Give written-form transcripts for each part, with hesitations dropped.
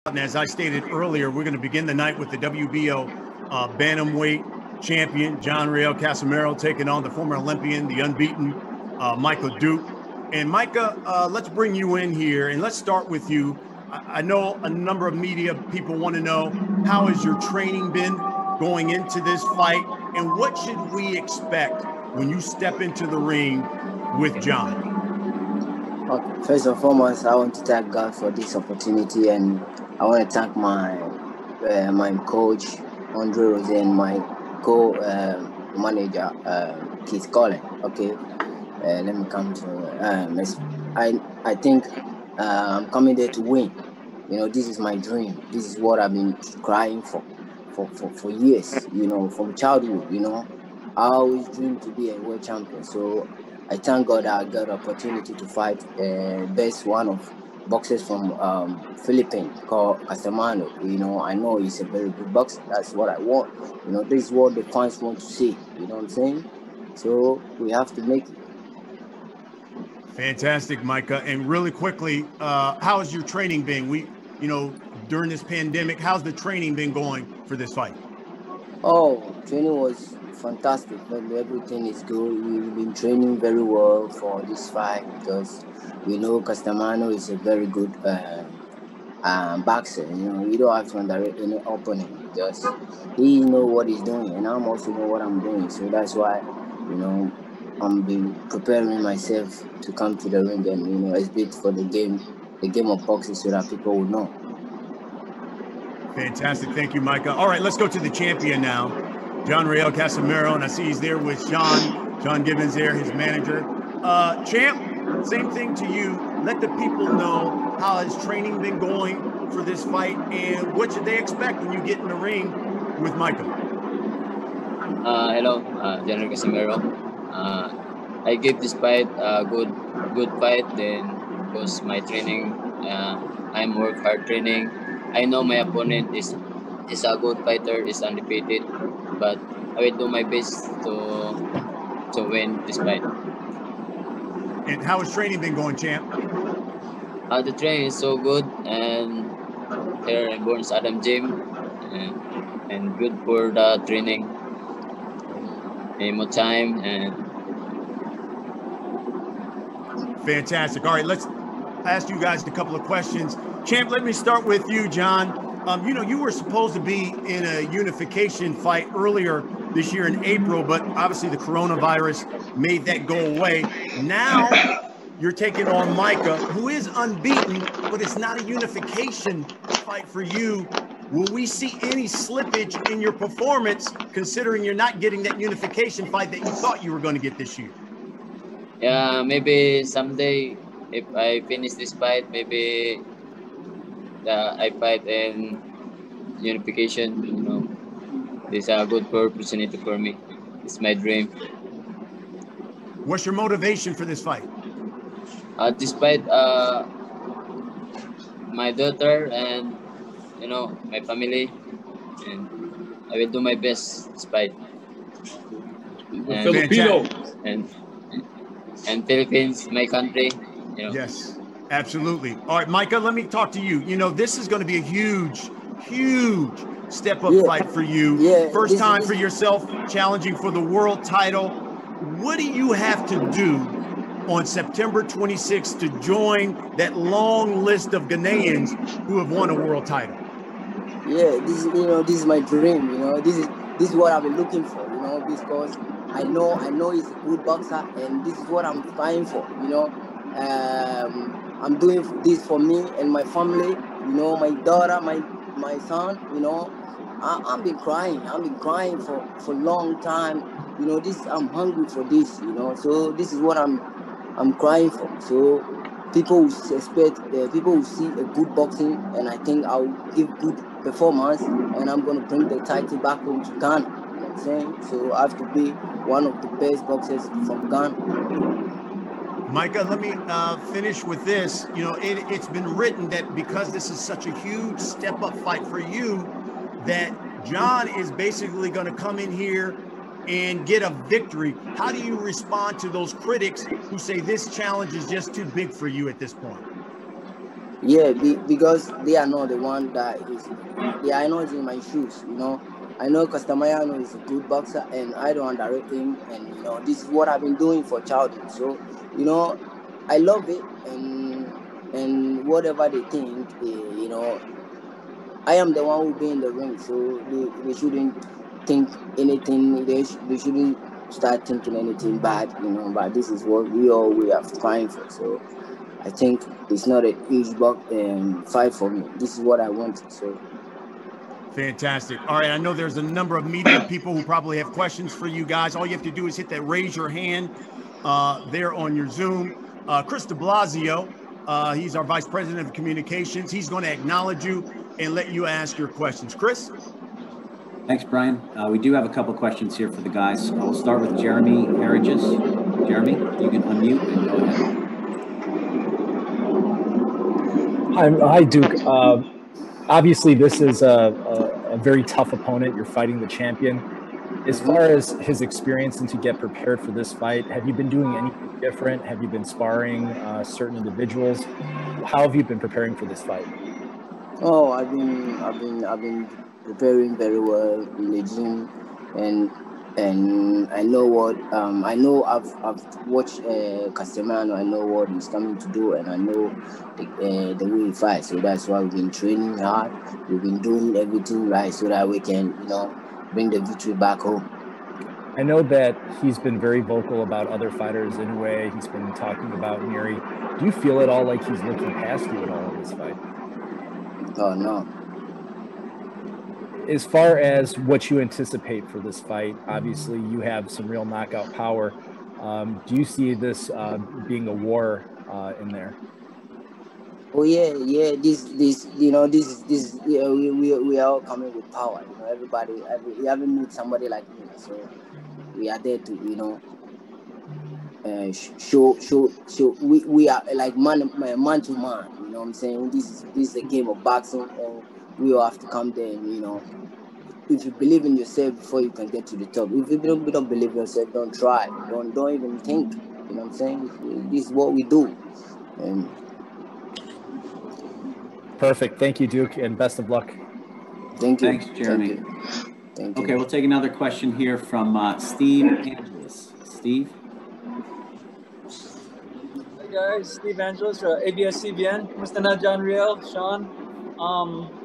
And as I stated earlier, we're going to begin the night with the WBO Bantamweight champion, John Riel Casemiro, taking on the former Olympian, the unbeaten Micah Duke. And Micah, let's bring you in here and let's start with you. I know a number of media people want to know, how has your training been going into this fight? And what should we expect when you step into the ring with John? Okay. First and foremost, I want to thank God for this opportunity, and I want to thank my coach, Andre Rose, and my co-manager, Keith Collin. Okay, let me come to I think I'm coming there to win. You know, this is my dream. This is what I've been crying for years. You know, from childhood. You know, I always dreamed to be a world champion. So I thank God I got the opportunity to fight best one of boxers from Philippines called Casemiro. You know, I know he's a very good boxer. That's what I want. You know, this is what the fans want to see. You know what I'm saying? So we have to make it. Fantastic, Micah. And really quickly, how has your training been? During this pandemic, how's the training been going for this fight? Oh, training was fantastic. Everything is good. We've been training very well for this fight because we know Casemiro is a very good boxer. You know, you don't have to underrate any opponent. Just he know what he's doing, and I'm also know what I'm doing. So that's why, you know, I'm been preparing myself to come to the ring and, you know, exhibit for the game of boxing so that people will know. Fantastic. Thank you, Micah. All right, let's go to the champion now, John Riel Casemiro, and I see he's there with John Gibbons there, his manager. Champ, same thing to you. Let the people know how has training been going for this fight, and what should they expect when you get in the ring with Micah? Hello, John Riel Casemiro. I give this fight a good fight. Then because my training, I'm work hard training. I know my opponent is a good fighter, is undefeated, but I will do my best to win this fight. And how has training been going, champ? The training is so good, and here in Burns Adam Gym, and good for the training. More time and fantastic. All right, let's ask you guys a couple of questions. Champ, let me start with you, John. You were supposed to be in a unification fight earlier this year in April, but obviously the coronavirus made that go away. Now you're taking on Micah, who is unbeaten, but it's not a unification fight for you. Will we see any slippage in your performance, considering you're not getting that unification fight that you thought you were going to get this year? Yeah, maybe someday, if I finish this fight, maybe I fight in unification. You know, this is a good opportunity for me. It's my dream. What's your motivation for this fight? This fight, my daughter and, you know, my family, and I will do my best this fight. Filipino. And Philippines, my country, you know. Yes, absolutely. All right, Micah, let me talk to you. You know, this is going to be a huge step-up fight for you. Yeah, First time for yourself challenging for the world title. What do you have to do on September 26th to join that long list of Ghanaians who have won a world title? Yeah, this is my dream. You know, this is what I've been looking for. You know, because I know he's a good boxer, and this is what I'm trying for. You know, I'm doing this for me and my family. You know, my daughter, my son. You know, I've been crying. I've been crying for a long time. You know, I'm hungry for this. You know, so this is what I'm crying for. So people will expect, people will see a good boxing, and I think I'll give good performance, and I'm gonna bring the title back home to Ghana. You know what I'm saying? So I have to be one of the best boxers from Ghana. Micah, let me finish with this. You know, it's been written that because this is such a huge step-up fight for you, that John is basically going to come in here and get a victory. How do you respond to those critics who say this challenge is just too big for you at this point? Yeah, because they are not the one that is. They are not in my shoes. You know, I know Castamayano is a good boxer, and I don't underrate him. And you know, this is what I've been doing for childhood. So you know, I love it, and whatever they think, you know, I am the one who be in the ring. So they shouldn't think anything. They shouldn't start thinking anything bad. You know, but this is what we are fighting for. So I think it's not a huge fight for me. This is what I wanted. So Fantastic. All right, I know there's a number of media people who probably have questions for you guys. All you have to do is hit that raise your hand there on your Zoom. Chris de Blasio, he's our Vice President of Communications. He's going to acknowledge you and let you ask your questions. Chris? Thanks, Brian. We do have a couple questions here for the guys. I'll start with Jeremy Herigis. Jeremy, you can unmute and go ahead. Hi, Duke. Obviously, this is a very tough opponent. You're fighting the champion. As far as his experience and to get prepared for this fight, have you been doing anything different? Have you been sparring certain individuals? How have you been preparing for this fight? Oh, I've been preparing very well in the gym, and I know what I know. I've watched Casemiro. I know what he's coming to do, and I know the way he fights. So that's why we've been training hard. We've been doing everything right so that we can, you know, bring the victory back home. I know that he's been very vocal about other fighters Inoue. He's been talking about Nery. Do you feel at all like he's looking past you at all in this fight? Oh, no. As far as what you anticipate for this fight, obviously you have some real knockout power. Do you see this being a war in there? Oh yeah. This you know this yeah, we are all coming with power. You know, we haven't met somebody like me, so we are there to, you know, show. We are like man to man. You know what I'm saying? This is a game of boxing, and we all have to come there. And, you know, if you believe in yourself before you can get to the top. If you don't believe in yourself, don't try. Don't even think. You know what I'm saying? This is what we do. And perfect. Thank you, Duke, and best of luck. Thank you. Thanks, Jeremy. Thank you. Okay, we'll take another question here from Steve Angeles. Steve? Hey guys, Steve Angeles, ABS-CBN. Mr. John Riel, Sean.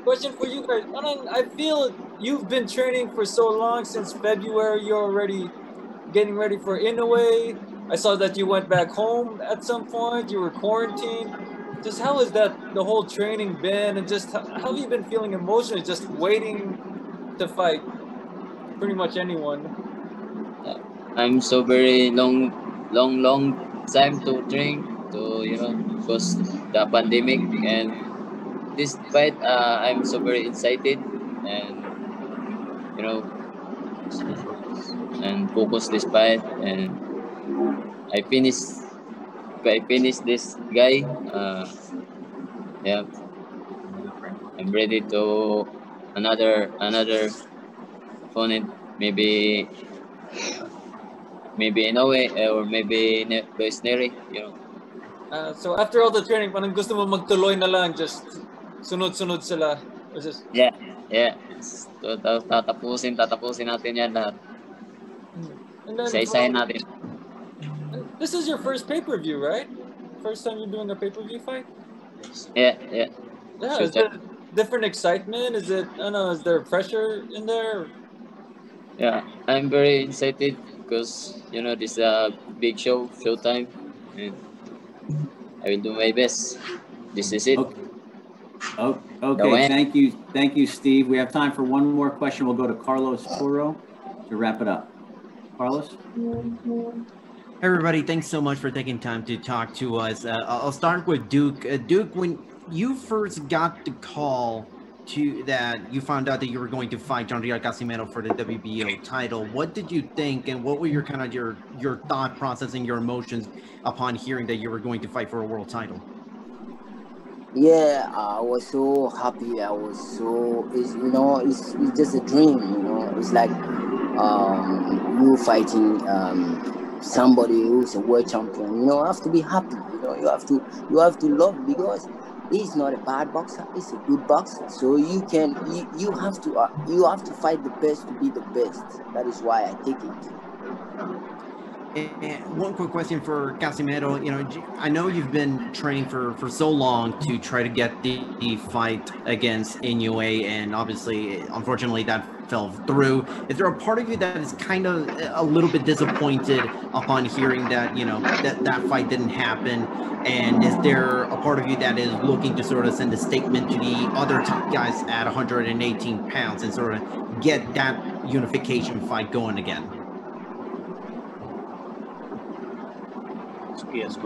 Question for you guys. I feel you've been training for so long, since February. You're already getting ready for Inoue. I saw that you went back home at some point. You were quarantined. Just how has the whole training been, and just how have you been feeling emotionally, just waiting to fight pretty much anyone? I'm so very long time to train, because the pandemic, and this fight, I'm so very excited, and and focus this fight, and I finished this guy. Yeah, I'm ready to another opponent, maybe Inoue or maybe Luis Nery, So after all the training, parang gusto mo magtuloy na lang, just sunod-sunod sila. Yeah. So, tatapusin natin yan lahat. Isa-isahin natin. This is your first pay-per-view, right? First time you're doing a pay-per-view fight? Yeah. Yeah, is there different excitement? Is it, I don't know, is there pressure in there? Yeah, I'm very excited because, this is a big showtime, and I will do my best. This is it. Okay. Thank you, Steve. We have time for one more question. We'll go to Carlos Toro to wrap it up. Carlos? Hey everybody, thanks so much for taking time to talk to us. I'll start with Duke. Duke, when you first got the call that you found out that you were going to fight John Riel Casimero for the WBO title, what did you think, and what were your your thought process and your emotions upon hearing that you were going to fight for a world title? Yeah, I was so happy. It's just a dream. It's like you fighting somebody who's a world champion. You have to be happy. You have to love, because He's not a bad boxer. He's a good boxer. So you have to fight the best to be the best. That is why I take it. And one quick question for Casimero. You know, I know you've been training for so long to try to get the fight against Inoue, and obviously, unfortunately, that fell through. Is there a part of you that is kind of a little bit disappointed upon hearing that, you know, that fight didn't happen? And is there a part of you that is looking to sort of send a statement to the other top guys at 118 pounds and sort of get that unification fight going again? Yes,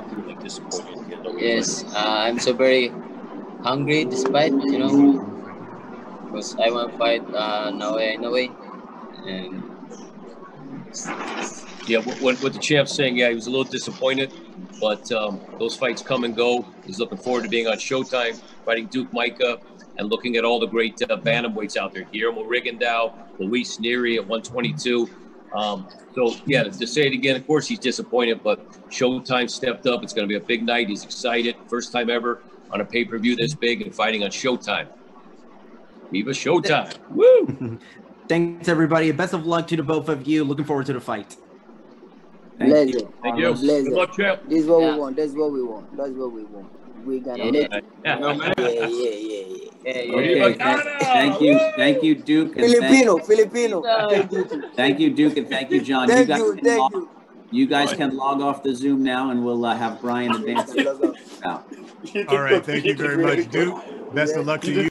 I'm so very hungry despite, you know, because I want to fight Naoya Inoue. And yeah, what the champ's saying, yeah, he was a little disappointed, but those fights come and go. He's looking forward to being on Showtime, fighting Duke Micah, and looking at all the great bantamweights out there. Guillermo Rigondeaux, Luis Nery at 122. So, yeah, to say it again, of course, he's disappointed, but Showtime stepped up. It's going to be a big night. He's excited. First time ever on a pay-per-view this big and fighting on Showtime. Viva Showtime. Woo! Thanks, everybody. Best of luck to the both of you. Looking forward to the fight. Thank you. Thank you. Good luck, champ. This is what we want. That's what we want. That's what we want. We're going to make it. Okay, thank you, Duke. And Filipino. Thank you, Duke, and thank you, John. Thank you. You guys can log off the Zoom now, and we'll have Brian advance. All right, thank you very much, Duke. Best of luck to you.